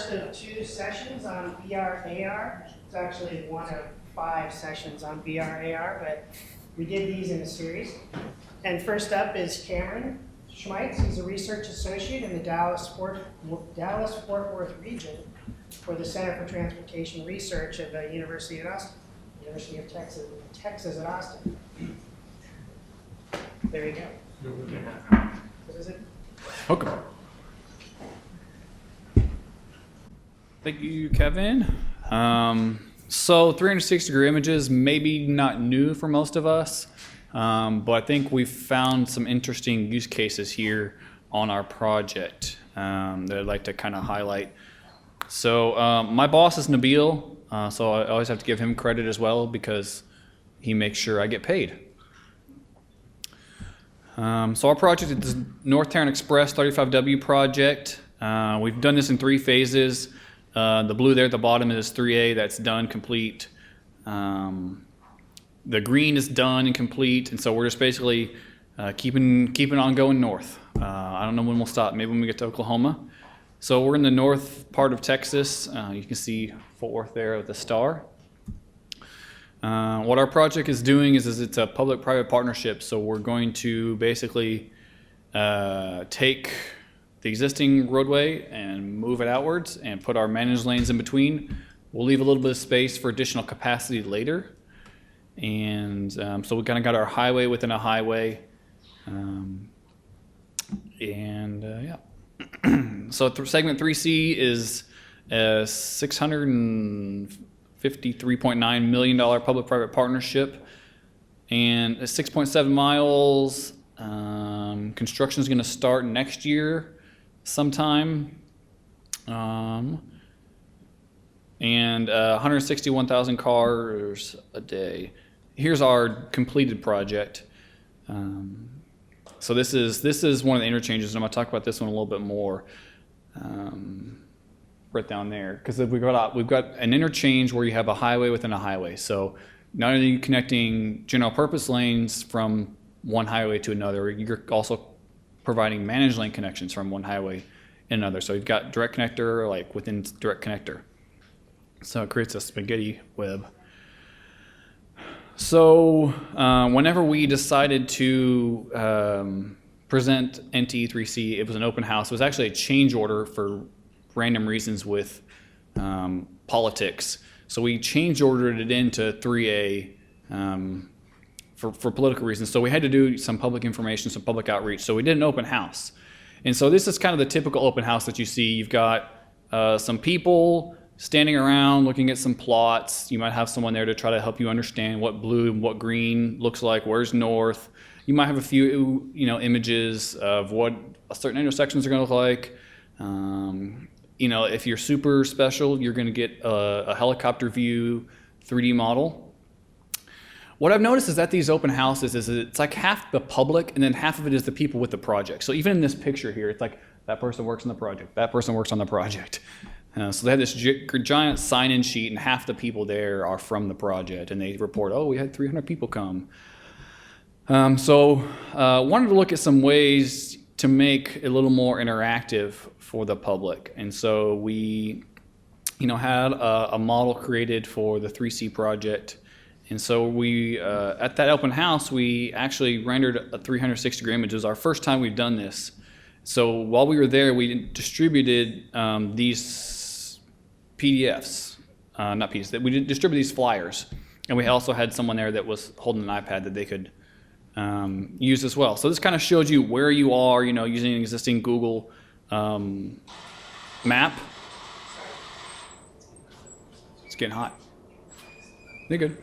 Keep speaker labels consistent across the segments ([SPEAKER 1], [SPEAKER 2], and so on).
[SPEAKER 1] first of 2 sessions on VRAR. It's actually 1 of 5 sessions on VRAR, but we did these in a series. And first up is Cameron Schmeits. He's a research associate in the Dallas-Fort Worth region for the Center for Transportation Research at the University of Texas at Austin. There you go. What is it?
[SPEAKER 2] Okay. Thank you, Kevin. So 360-degree images, maybe not new for most of us, but I think we've found some interesting use cases here on our project that I'd like to kind of highlight. So my boss is Nabil, so I always have to give him credit as well because he makes sure I get paid. So our project is the North Tarrant Express 35W project. We've done this in 3 phases. The blue there at the bottom is 3A, that's done, complete. The green is done and complete, and so we're just basically keeping on going north. I don't know when we'll stop, maybe when we get to Oklahoma. So we're in the north part of Texas. You can see Fort Worth there with the star. What our project is doing is it's a public-private partnership, so we're going to basically take the existing roadway and move it outwards and put our managed lanes in between. We'll leave a little bit of space for additional capacity later. And so we kind of got our highway within a highway. Yeah. So segment 3C is a $653.9 million public-private partnership and 6.7 miles. Construction is going to start next year sometime, and 161,000 cars a day. Here's our completed project. So this is one of the interchanges, and I'm going to talk about this one a little bit more right down there, because we've got an interchange where you have a highway within a highway. So not only are you connecting general purpose lanes from one highway to another, you're also providing managed lane connections from one highway and another. So you've got direct connector, like within direct connector. So it creates a spaghetti web. So whenever we decided to present NTE3C, it was an open house. It was actually a change order for random reasons with politics. So we change ordered it into 3A for political reasons. So we had to do some public information, some public outreach. So we did an open house. And so this is kind of the typical open house that you see. You've got some people standing around looking at some plots. You might have someone there to try to help you understand what blue and what green looks like, where's north. You might have a few images of what certain intersections are going to look like. If you're super special, you're going to get a helicopter view 3D model. What I've noticed is that these open houses it's like half the public and then half of it is the people with the project. So even in this picture here, it's like that person works on the project, that person works on the project. So they have this giant sign-in sheet and half the people there are from the project and they report, oh, we had 300 people come. So wanted to look at some ways to make it a little more interactive for the public. And so we had a model created for the 3C project. And so we, at that open house, we actually rendered a 360-degree image. It was our first time we've done this. So while we were there, we distributed these PDFs, not PDFs, we distributed these flyers. And we also had someone there that was holding an iPad that they could use as well. So this kind of shows you where you are, using an existing Google map. It's getting hot. They're good.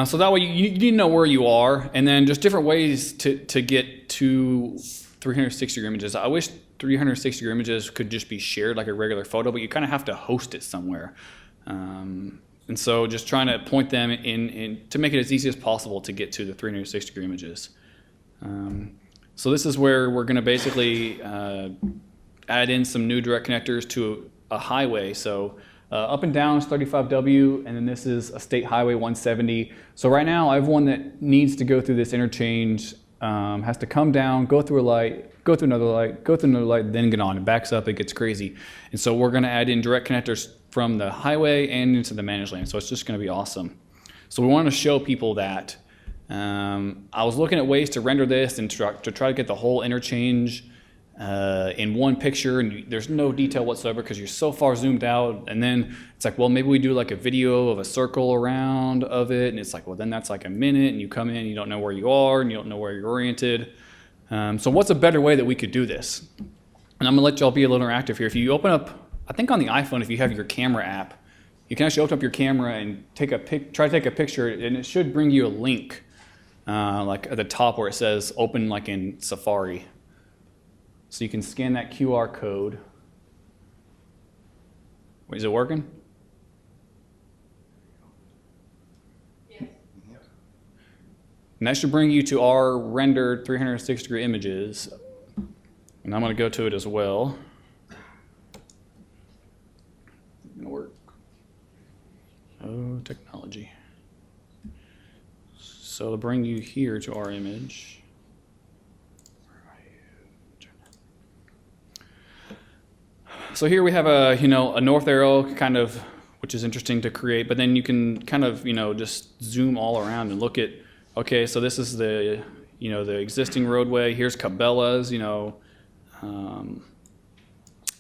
[SPEAKER 2] So that way you need to know where you are, and then just different ways to get to 360-degree images. I wish 360-degree images could just be shared like a regular photo, but you kind of have to host it somewhere. And so just trying to point them in to make it as easy as possible to get to the 360-degree images. So this is where we're going to basically add in some new direct connectors to a highway. So up and down is 35W, and then this is a state highway 170. So right now I have one that needs to go through this interchange has to come down, go through a light, go through another light, go through another light, then get on. It backs up, it gets crazy. And so we're gonna add in direct connectors from the highway and into the managed lane. So it's just gonna be awesome. So we want to show people that. I was looking at ways to render this and to try to get the whole interchange in one picture, and there's no detail whatsoever because you're so far zoomed out. And then it's like, well, maybe we do like a video of a circle around of it, and it's like, well, then that's like a minute, and you come in, you don't know where you are, and you don't know where you're oriented. So what's a better way that we could do this? And I'm gonna let y'all be a little interactive here. If you open up, I think on the iPhone, if you have your camera app, you can actually open up your camera and try to take a picture, and it should bring you a link, like at the top where it says open like in Safari. So you can scan that QR code. Wait, is it working?
[SPEAKER 1] Yes.
[SPEAKER 2] And that should bring you to our rendered 360-degree images. And I'm going to go to it as well. It's going to work. Oh, technology. So to bring you here to our image. So here we have a north arrow kind of, which is interesting to create, but then you can kind of, just zoom all around and look at, okay, so this is the, the existing roadway. Here's Cabela's, and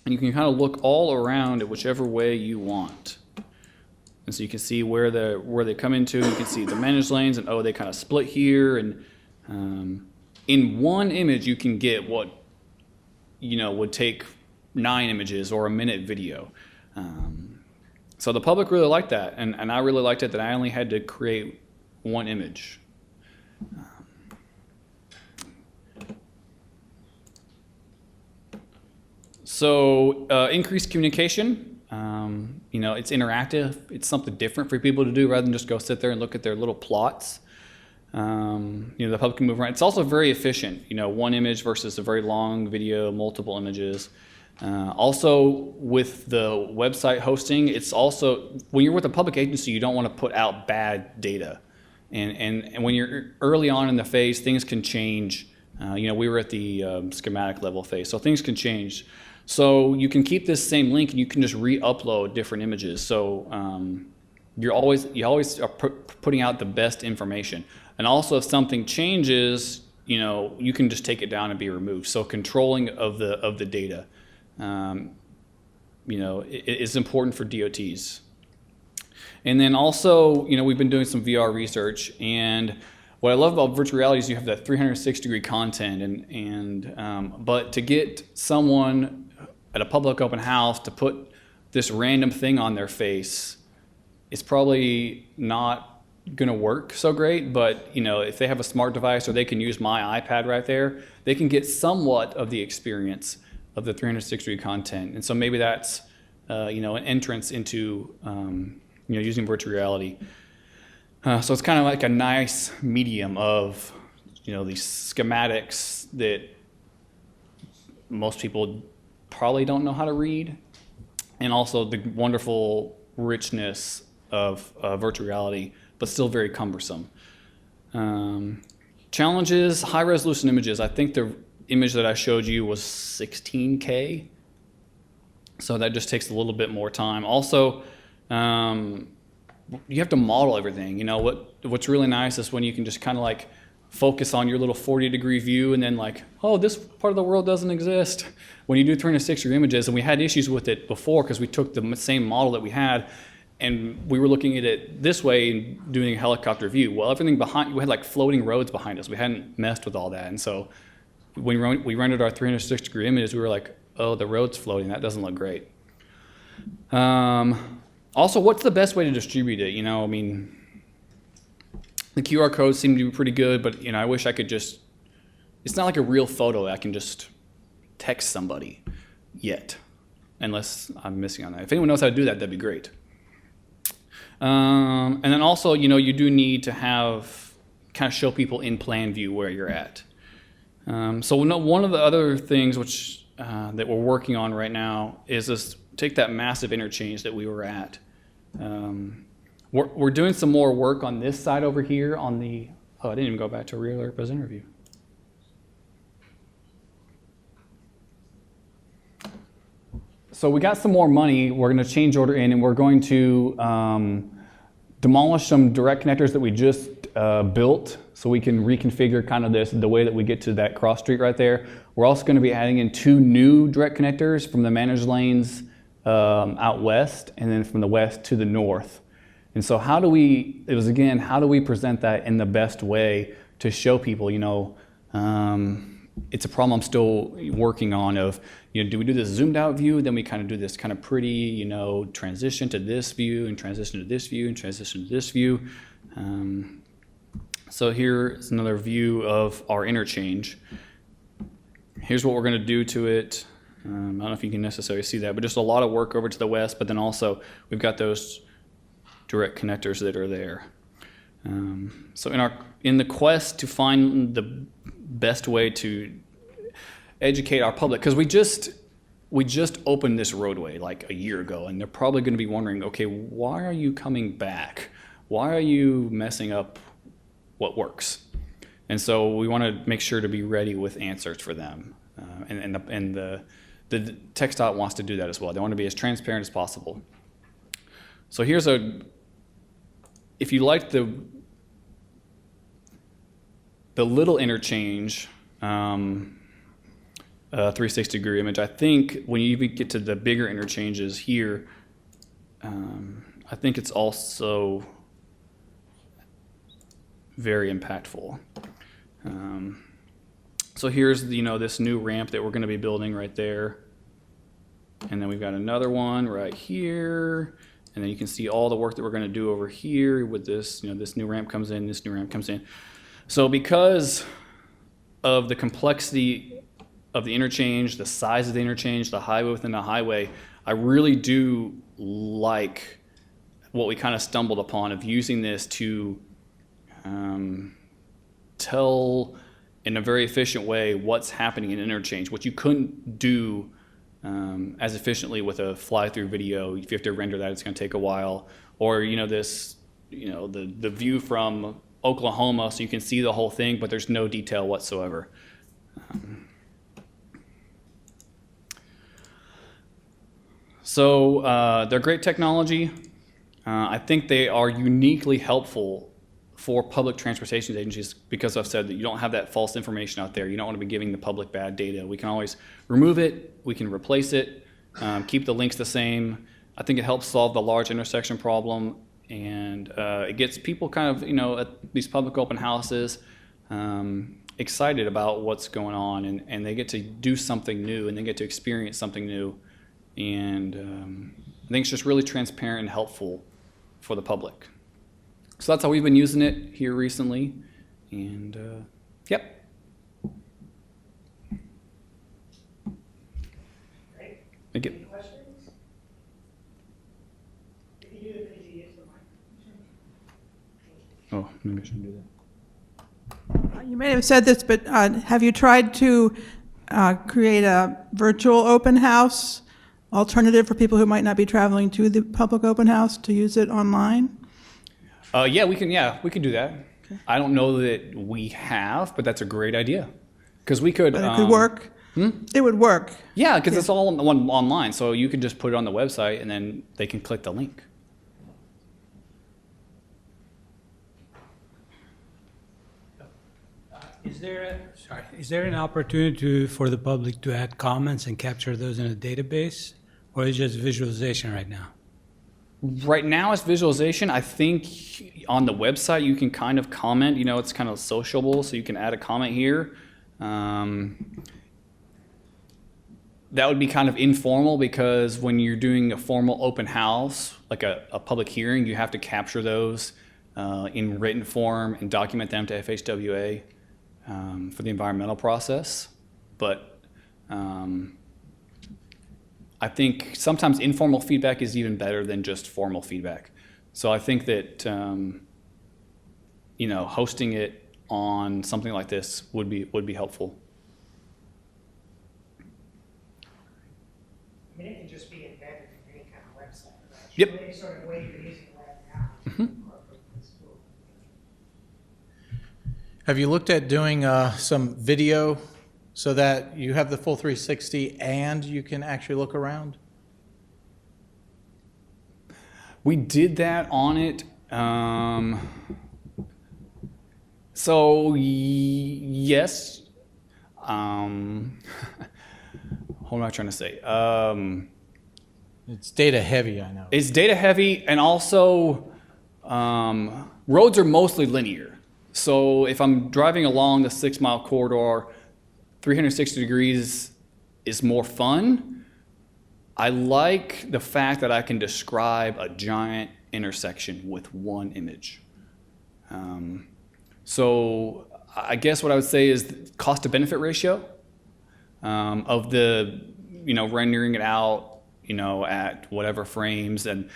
[SPEAKER 2] you can kind of look all around at whichever way you want. And so you can see where they come into. You can see the managed lanes, and they kind of split here. And in one image, you can get what would take 9 images or a minute video. So the public really liked that, and I really liked it that I only had to create one image. So increased communication. It's interactive. It's something different for people to do rather than just go sit there and look at their little plots. The public can move around. It's also very efficient. One image versus a very long video, multiple images. Also, with the website hosting, it's also, when you're with a public agency, you don't want to put out bad data. And when you're early on in the phase, things can change. We were at the schematic level phase, so things can change. So you can keep this same link and you can just re-upload different images. So you always are putting out the best information. And also if something changes, you can just take it down and be removed. So controlling of the data. Is important for DOTs. And then also, we've been doing some VR research, and what I love about virtual reality is you have that 360-degree content, but to get someone at a public open house to put this random thing on their face, it's probably not going to work so great. But if they have a smart device or they can use my iPad right there, they can get somewhat of the experience of the 360-degree content. And so maybe that's an entrance into using virtual reality. So it's kind of like a nice medium of these schematics that most people probably don't know how to read, and also the wonderful richness of virtual reality, but still very cumbersome. Challenges: high resolution images. I think the image that I showed you was 16K, so that just takes a little bit more time. Also, you have to model everything. What's really nice is when you can just kind of like focus on your little 40-degree view, and then like, oh, this part of the world doesn't exist. When you do 360-degree images, and we had issues with it before because we took the same model that we had, and we were looking at it this way and doing a helicopter view. Well, everything behind, we had like floating roads behind us. We hadn't messed with all that, and so when we rendered our 360-degree images, we were like, oh, the road's floating. That doesn't look great. Also, what's the best way to distribute it? The QR codes seem to be pretty good, but I wish I could just, it's not like a real photo I can just text somebody yet, unless I'm missing on that. If anyone knows how to do that, that'd be great. And then also, you do need to have, kind of show people in plan view where you're at. So one of the other things which that we're working on right now is this, take that massive interchange that we were at. We're doing some more work on this side over here on the, I didn't even go back to real presenter view. So we got some more money. We're going to change order in, and we're going to demolish some direct connectors that we just built, so we can reconfigure kind of the way that we get to that cross street right there. We're also going to be adding in 2 new direct connectors from the managed lanes out west, and then from the west to the north. And so how do we present that in the best way to show people, it's a problem I'm still working on of, do we do this zoomed out view, then we kind of do this kind of pretty, transition to this view and transition to this view and transition to this view. So here's another view of our interchange. Here's what we're going to do to it. I don't know if you can necessarily see that, but just a lot of work over to the west, but then also we've got those direct connectors that are there. So in the quest to find the best way to educate our public, because we just opened this roadway like a year ago, and they're probably going to be wondering, okay, why are you coming back? Why are you messing up what works? And so we want to make sure to be ready with answers for them, and the TxDOT wants to do that as well. They want to be as transparent as possible. So here's if you like the little interchange 360-degree image, I think when you even get to the bigger interchanges here, I think it's also very impactful. So here's this new ramp that we're going to be building right there, and then we've got another one right here, and then you can see all the work that we're going to do over here with this. This new ramp comes in, this new ramp comes in. So because of the complexity of the interchange, the size of the interchange, the highway within the highway, I really do like what we kind of stumbled upon of using this to tell in a very efficient way what's happening in interchange, which you couldn't do as efficiently with a fly-through video. If you have to render that, it's going to take a while. Or the view from Oklahoma, so you can see the whole thing, but there's no detail whatsoever. So they're great technology. I think they are uniquely helpful for public transportation agencies because I've said that you don't have that false information out there. You don't want to be giving the public bad data. We can always remove it. We can replace it, keep the links the same. I think it helps solve the large intersection problem, and it gets people kind of, at these public open houses excited about what's going on, and they get to do something new, and they get to experience something new. And I think it's just really transparent and helpful for the public. So that's how we've been using it here recently. And yep.
[SPEAKER 1] Great.
[SPEAKER 2] Thank you.
[SPEAKER 1] Any questions? If you do it, could you use the mic?
[SPEAKER 2] Oh, maybe I shouldn't do that.
[SPEAKER 3] You may have said this, but have you tried to create a virtual open house alternative for people who might not be traveling to the public open house to use it online?
[SPEAKER 2] Yeah, we can do that.
[SPEAKER 3] Okay.
[SPEAKER 2] I don't know that we have, but that's a great idea. Because we could...
[SPEAKER 3] But it could work? It would work.
[SPEAKER 2] Yeah, because it's all online, so you can just put it on the website and then they can click the link.
[SPEAKER 4] Is there an opportunity for the public to add comments and capture those in a database, or is it just visualization right now?
[SPEAKER 2] Right now it's visualization. I think on the website you can kind of comment, it's kind of sociable, so you can add a comment here. That would be kind of informal, because when you're doing a formal open house, like a public hearing, you have to capture those in written form and document them to FHWA for the environmental process. But I think sometimes informal feedback is even better than just formal feedback. So I think that hosting it on something like this would be helpful.
[SPEAKER 1] I mean, it can just be embedded in any kind of website. Right?
[SPEAKER 2] Yep.
[SPEAKER 1] Any sort of way you're using it right now. That's cool.
[SPEAKER 5] Have you looked at doing some video so that you have the full 360 and you can actually look around?
[SPEAKER 2] We did that on it. So yes. What am I trying to say?
[SPEAKER 5] It's data heavy, I know.
[SPEAKER 2] It's data heavy, and also roads are mostly linear. So if I'm driving along the 6 mile corridor, 360 degrees is more fun. I like the fact that I can describe a giant intersection with one image. So I guess what I would say is cost to benefit ratio of the, rendering it out, at whatever frames. And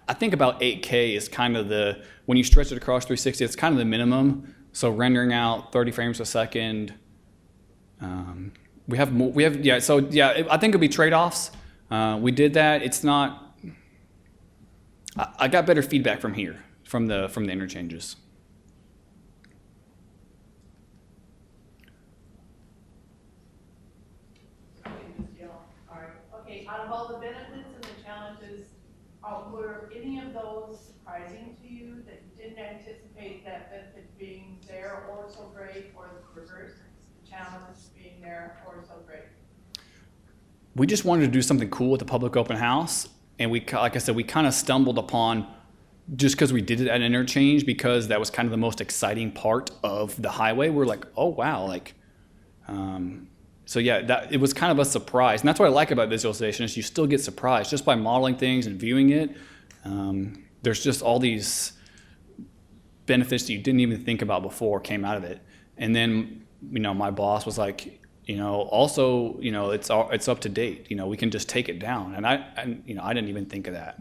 [SPEAKER 2] I think about 8K is kind of when you stretch it across 360, it's kind of the minimum. So rendering out 30 frames a second. I think it'll be trade-offs. We did that. It's not, I got better feedback from here, from the interchanges.
[SPEAKER 6] Okay, out of all the benefits and the challenges, were any of those surprising to you that you didn't anticipate that benefit being there or so great, or the reverse, the challenge being there or so great?
[SPEAKER 2] We just wanted to do something cool with the public open house, and like I said, we kind of stumbled upon, just because we did it at an interchange, because that was kind of the most exciting part of the highway. We're like, oh wow, so yeah, it was kind of a surprise, and that's what I like about visualization is you still get surprised just by modeling things and viewing it. There's just all these benefits that you didn't even think about before came out of it, and then my boss was like, also, it's up to date. We can just take it down, and I didn't even think of that.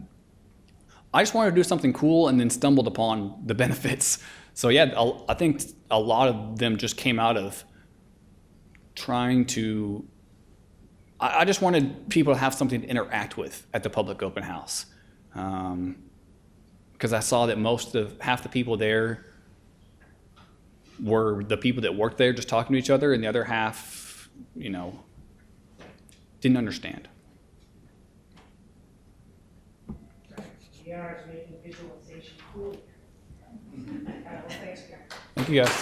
[SPEAKER 2] I just wanted to do something cool, and then stumbled upon the benefits. So yeah, I think a lot of them just came out of trying to. I just wanted people to have something to interact with at the public open house, because I saw that half the people there were the people that worked there just talking to each other, and the other half, didn't understand.
[SPEAKER 1] VR is making visualization cool. Well, thanks, Karen.
[SPEAKER 2] Thank you, guys.